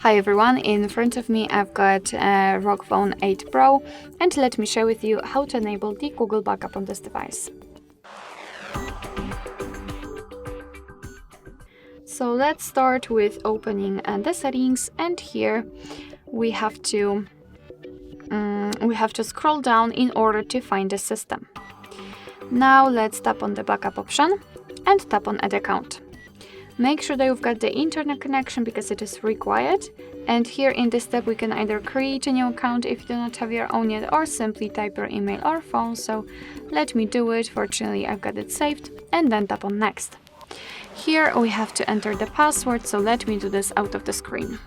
Hi everyone, in front of me I've got ROG Phone 8 Pro, and let me share with you how to enable the Google backup on this device. So let's start with opening the settings, and here we have to scroll down in order to find the system. Now let's tap on the backup option and tap on add account. Make sure that you've got the internet connection because it is required, and here in this step we can either create a new account if you do not have your own yet, or simply type your email or phone. So let me do it. Fortunately I've got it saved, and then tap on next. Here we have to enter the password, so let me do this out of the screen.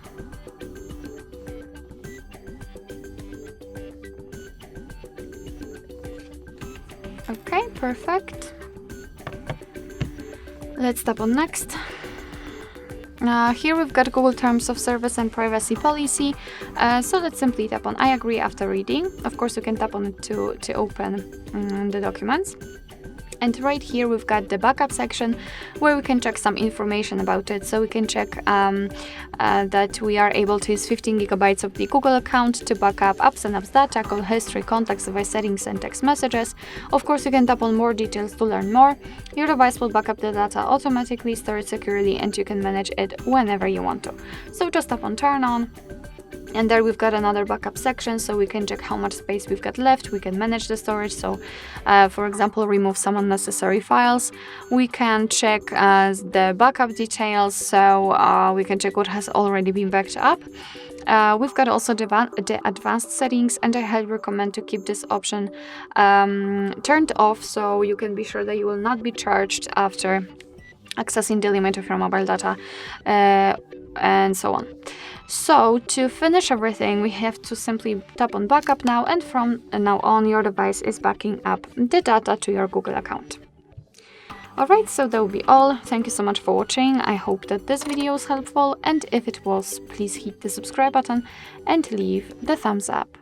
Okay, perfect. Let's tap on next. Here we've got Google Terms of Service and Privacy Policy, so let's simply tap on I agree after reading. Of course you can tap on it to open the documents. And right here we've got the backup section where we can check some information about it. So we can check that we are able to use 15 GB of the Google account to back up apps and apps data, call history, contacts, device settings and text messages. Of course you can tap on more details to learn more. Your device will back up the data automatically, store it securely, and you can manage it whenever you want to. So just tap on turn on. And there we've got another backup section, so we can check how much space we've got left. We can manage the storage, so for example remove some unnecessary files. We can check the backup details, so we can check what has already been backed up. We've got also the advanced settings, and I highly recommend to keep this option turned off, so you can be sure that you will not be charged after accessing the limit of your mobile data and so on. So to finish everything, we have to simply tap on backup now, and from now on your device is backing up the data to your Google account. Alright, so that will be all. Thank you so much for watching. I hope that this video was helpful, and if it was, please hit the subscribe button and leave the thumbs up.